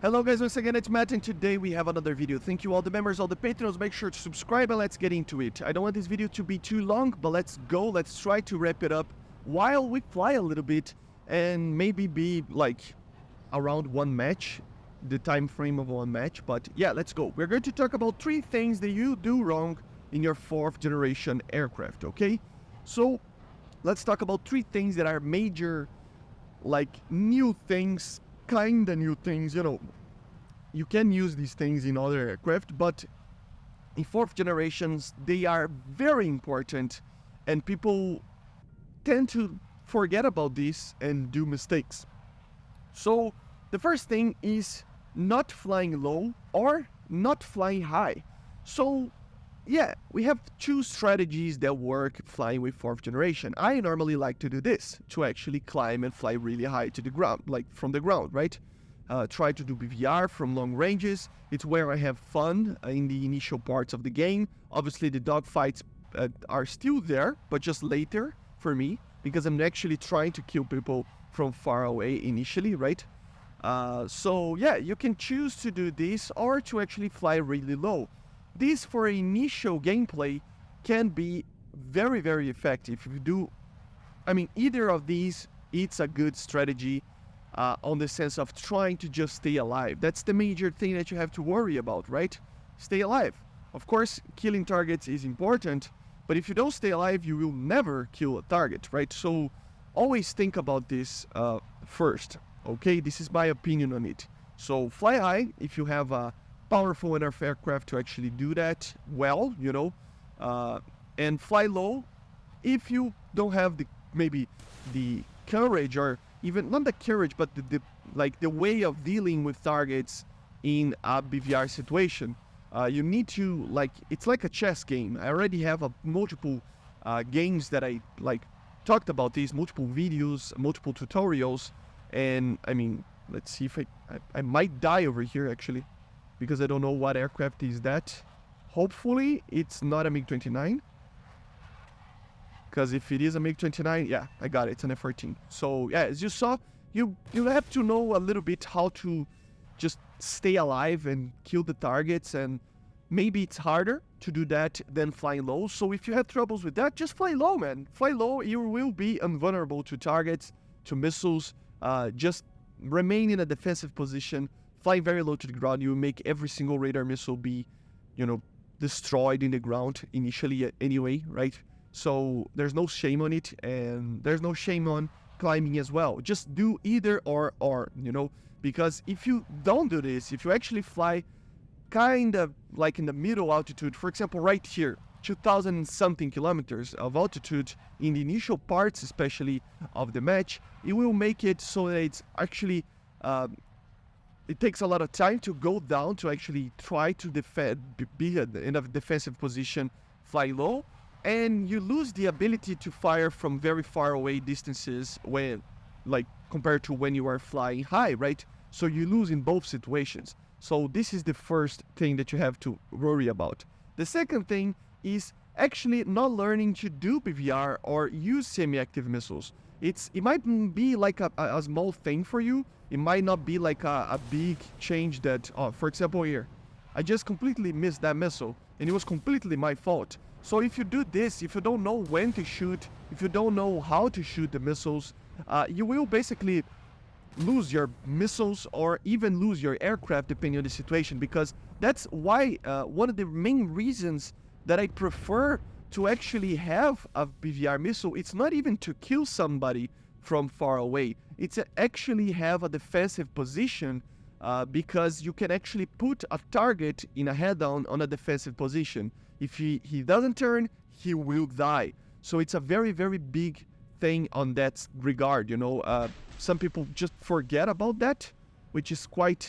Hello guys, once again it's Matt and today we have another video. Thank you all the members, all the patrons, make sure to subscribe and let's get into it. I don't want this video to be too long, but let's go, let's try to wrap it up while we fly a little bit and maybe be like around one match, the time frame of one match. But yeah, let's go. We're going to talk about 3 things that you do wrong in your 4th generation aircraft, okay? So let's talk about 3 things that are major, like new things, kinda new things, you know. You can use these things in other aircraft, but in 4th generations they are very important and people tend to forget about this and do mistakes. So the first thing is not flying low or not flying high. So yeah, we have 2 strategies that work flying with 4th generation. I normally like to do this, to actually climb and fly really high to the ground, like from the ground, right? Try to do BVR from long ranges. It's where I have fun in the initial parts of the game. Obviously the dogfights are still there, but just later for me, because I'm actually trying to kill people from far away initially, right? So yeah, you can choose to do this or to actually fly really low. This for initial gameplay can be very, very effective. If you do, I mean, either of these, it's a good strategy on the sense of trying to just stay alive. That's the major thing that you have to worry about, right? Stay alive. Of course, killing targets is important, but if you don't stay alive, you will never kill a target, right? So always think about this first, okay? This is my opinion on it. So fly high if you have a powerful enough aircraft to actually do that well, you know, and fly low if you don't have maybe the courage, or even not the courage, but the way of dealing with targets in a BVR situation. You need to, like, it's like a chess game. I already have multiple games that I talked about these, multiple videos, multiple tutorials, and I mean, let's see if I might die over here actually, because I don't know what aircraft is that. Hopefully it's not a MiG-29, because if it is a MiG-29, yeah, I got it, it's an F-14. So yeah, as you saw, you have to know a little bit how to just stay alive and kill the targets, and maybe it's harder to do that than flying low. So if you have troubles with that, just fly low, man. Fly low, you will be invulnerable to targets, to missiles. Just remain in a defensive position, flying very low to the ground. You will make every single radar missile be, you know, destroyed in the ground initially anyway, right? So there's no shame on it, and there's no shame on climbing as well. Just do either or, you know, because if you don't do this, if you actually fly kind of like in the middle altitude, for example right here, 2,000 and something kilometers of altitude in the initial parts especially of the match, it will make it so that it's actually it takes a lot of time to go down to actually try to defend, be in a defensive position, fly low, and you lose the ability to fire from very far away distances when, like, compared to when you are flying high, right? So you lose in both situations. So this is the first thing that you have to worry about. The second thing is actually not learning to do PVR or use semi-active missiles. It might be like a small thing for you. It might not be like a big change that, for example here, I just completely missed that missile and it was completely my fault. So if you do this, if you don't know when to shoot, if you don't know how to shoot the missiles, you will basically lose your missiles or even lose your aircraft depending on the situation, because that's why one of the main reasons that I prefer to actually have a BVR missile, it's not even to kill somebody from far away, it's to actually have a defensive position, because you can actually put a target in a head-on on a defensive position. If he doesn't turn, he will die. So it's a very, very big thing on that regard, you know. Some people just forget about that, which is quite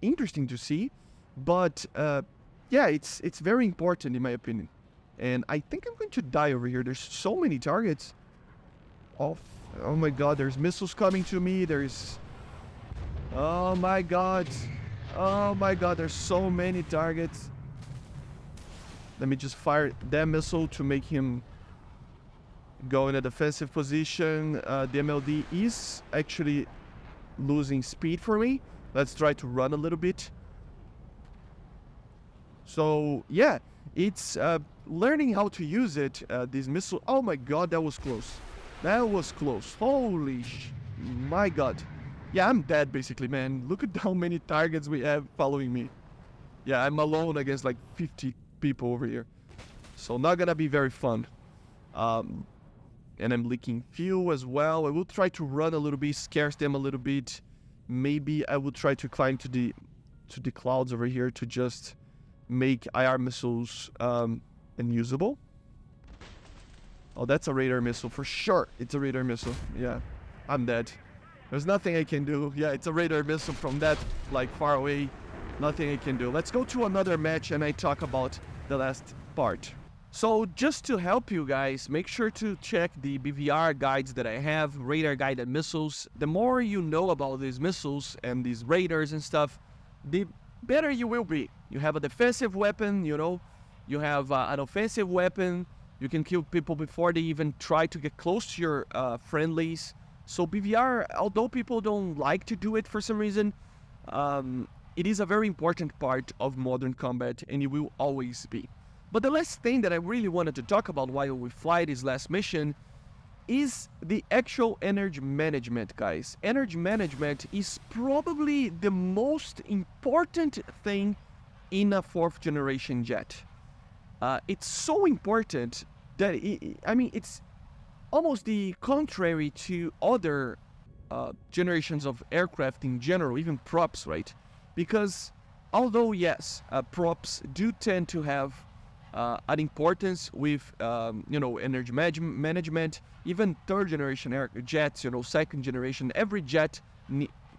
interesting to see. But yeah, it's very important in my opinion. And I think I'm going to die over here. There's so many targets. Oh my god, there's missiles coming to me. There's... oh my god. Oh my god, there's so many targets. Let me just fire that missile to make him go in a defensive position. The MLD is actually losing speed for me. Let's try to run a little bit. So yeah, it's learning how to use it, this missile. Oh my god, that was close. That was close. Holy my god. Yeah, I'm dead basically, man. Look at how many targets we have following me. Yeah, I'm alone against like 50 people over here. So not gonna be very fun. And I'm leaking fuel as well. I will try to run a little bit, scare them a little bit. Maybe I will try to climb to the clouds over here to just make IR missiles unusable. Oh, that's a radar missile for sure. It's a radar missile. Yeah, I'm dead. There's nothing I can do. Yeah, it's a radar missile from that like far away. Nothing I can do. Let's go to another match and I talk about the last part. So just to help you guys, make sure to check the BVR guides that I have, radar guided missiles. The more you know about these missiles and these radars and stuff, the better you will be. You have a defensive weapon, you know, you have an offensive weapon, you can kill people before they even try to get close to your friendlies. So BVR, although people don't like to do it for some reason, it is a very important part of modern combat and it will always be. But the last thing that I really wanted to talk about while we fly this last mission is the actual energy management, guys. Energy management is probably the most important thing in a 4th generation jet. It's so important that, it's almost the contrary to other generations of aircraft in general, even props, right? Because although, yes, props do tend to have an importance with, energy management, even 3rd generation jets, 2nd generation, every jet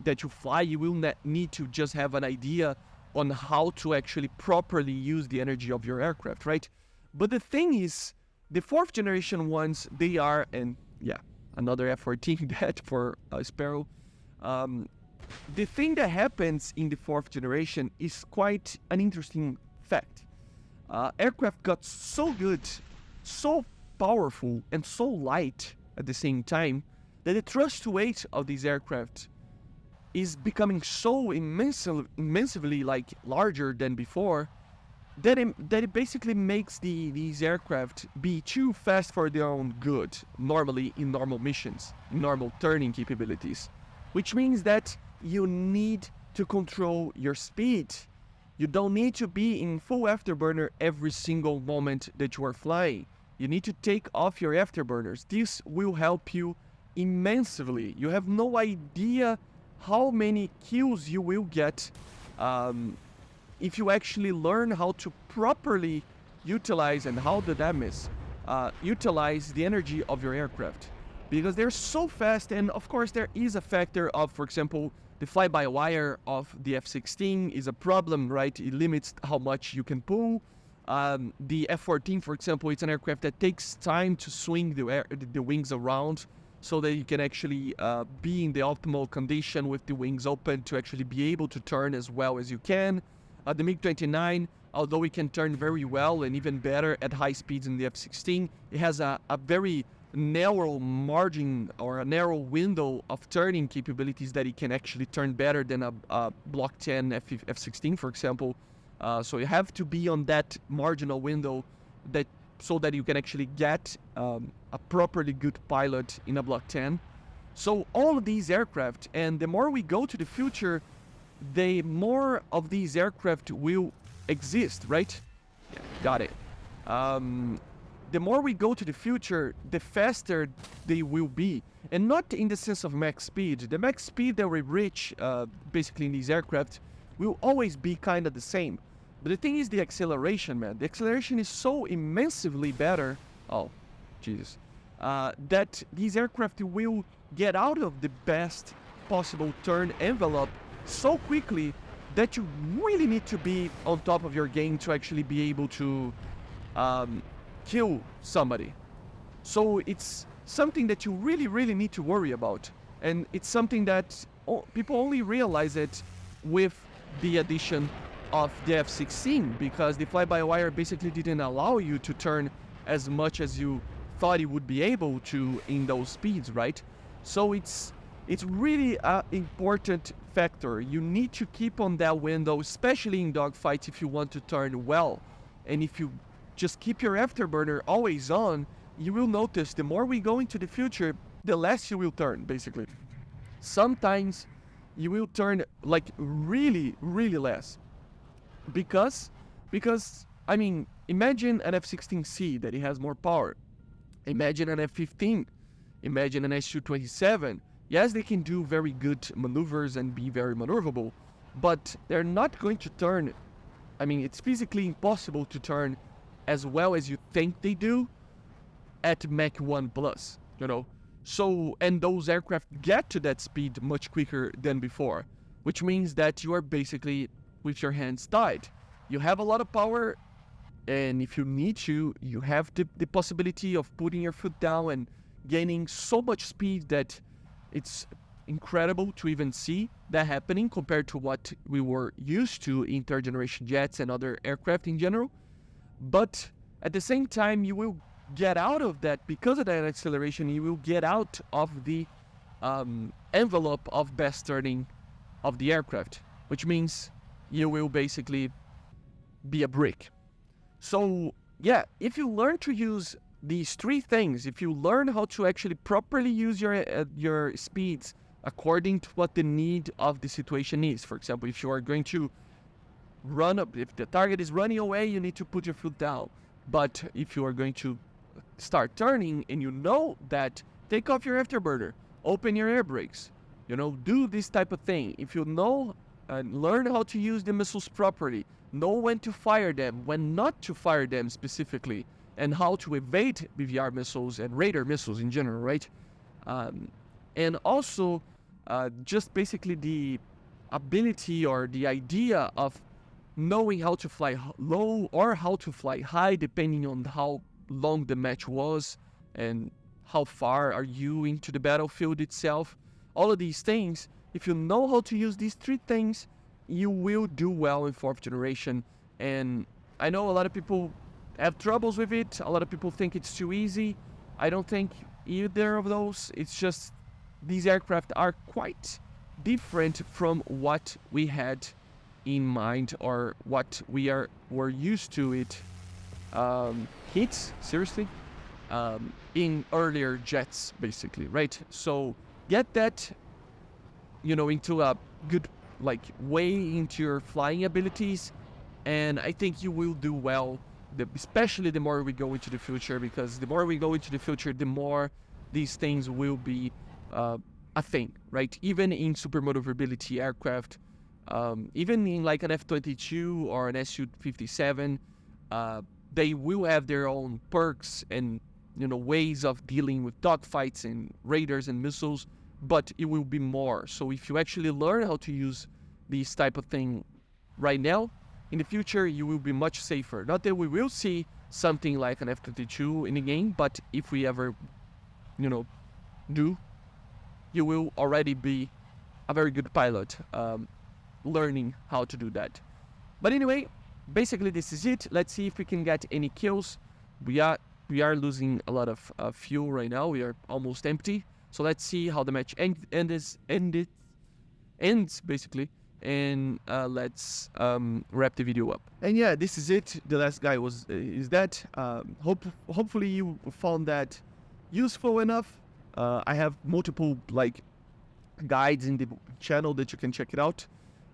that you fly, you will need to just have an idea on how to actually properly use the energy of your aircraft, right? But the thing is, the 4th generation ones, they are, and yeah, another F-14 jet for Sparrow. The thing that happens in the 4th generation is quite an interesting fact. Aircraft got so good, so powerful, and so light at the same time that the thrust weight of these aircraft is becoming so immensely like larger than before that it basically makes these aircraft be too fast for their own good, normally in normal missions, in normal turning capabilities, which means that you need to control your speed. You don't need to be in full afterburner every single moment that you are flying. You need to take off your afterburners. This will help you immensely. You have no idea how many kills you will get if you actually learn how to properly utilize, and how the damn is, utilize the energy of your aircraft. Because they're so fast, and of course there is a factor of, for example, the fly-by-wire of the F-16 is a problem, right? It limits how much you can pull. The F-14, for example, it's an aircraft that takes time to swing the wings around so that you can actually be in the optimal condition with the wings open to actually be able to turn as well as you can. The MiG-29, although it can turn very well and even better at high speeds in the F-16, it has a very narrow margin or a narrow window of turning capabilities that it can actually turn better than a Block 10 F-16, for example. So you have to be on that marginal window so that you can actually get a properly good pilot in a Block 10. So all of these aircraft, and the more we go to the future, the more of these aircraft will exist, right? Yeah, got it. The more we go to the future, the faster they will be. And not in the sense of max speed. The max speed that we reach, basically in these aircraft, will always be kind of the same. But the thing is the acceleration, man. The acceleration is so immensely better. Oh, Jesus. That these aircraft will get out of the best possible turn envelope so quickly that you really need to be on top of your game to actually be able to kill somebody. So it's something that you really need to worry about. And it's something that people only realize it with the addition of the F-16, because the fly-by-wire basically didn't allow you to turn as much as you thought it would be able to in those speeds, right? So it's it's really an important factor. You need to keep on that window, especially in dogfights, if you want to turn well. And if you just keep your afterburner always on, you will notice the more we go into the future, the less you will turn, basically. Sometimes you will turn like really, really less. Because, I mean, imagine an F-16C that it has more power. Imagine an F-15. Imagine an Su-27. Yes, they can do very good maneuvers and be very maneuverable, but they're not going to turn. I mean, it's physically impossible to turn as well as you think they do at Mach 1 plus, you know? So, and those aircraft get to that speed much quicker than before, which means that you are basically with your hands tied. You have a lot of power, and if you need to, you have the possibility of putting your foot down and gaining so much speed that it's incredible to even see that happening compared to what we were used to in third generation jets and other aircraft in general. But at the same time, you will get out of that, because of that acceleration, you will get out of the envelope of best turning of the aircraft, which means you will basically be a brick. So yeah, if you learn to use these three things, if you learn how to actually properly use your speeds according to what the need of the situation is. For example, if you are going to run up, if the target is running away, you need to put your foot down. But if you are going to start turning and you know that, take off your afterburner, open your air brakes, you know, do this type of thing. If you know and learn how to use the missiles properly, know when to fire them, when not to fire them specifically, and how to evade BVR missiles and radar missiles in general, right? And also, just basically the ability or the idea of knowing how to fly low or how to fly high, depending on how long the match was and how far are you into the battlefield itself. All of these things, if you know how to use these three things, you will do well in fourth generation. And I know a lot of people have troubles with it. A lot of people think it's too easy. I don't think either of those. It's just these aircraft are quite different from what we had in mind or what were used to it. Hits, seriously, in earlier jets, basically, right? So get that, you know, into a good way into your flying abilities, and I think you will do well. Especially the more we go into the future, because the more we go into the future, the more these things will be a thing, right? Even in super maneuverability aircraft, even in like an F-22 or an Su-57, they will have their own perks and, you know, ways of dealing with dogfights and radars and missiles, but it will be more. So if you actually learn how to use these type of thing right now, in the future, you will be much safer. Not that we will see something like an F-22 in the game, but if we ever, you know, do, you will already be a very good pilot, learning how to do that. But anyway, basically this is it. Let's see if we can get any kills. We are losing a lot of fuel right now. We are almost empty. So let's see how the match ends basically. And let's wrap the video up. And yeah, this is it. The last guy is that. Hopefully you found that useful enough. I have multiple guides in the channel that you can check it out.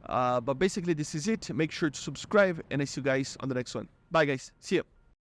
But basically this is it. Make sure to subscribe, and I see you guys on the next one. Bye guys. See ya.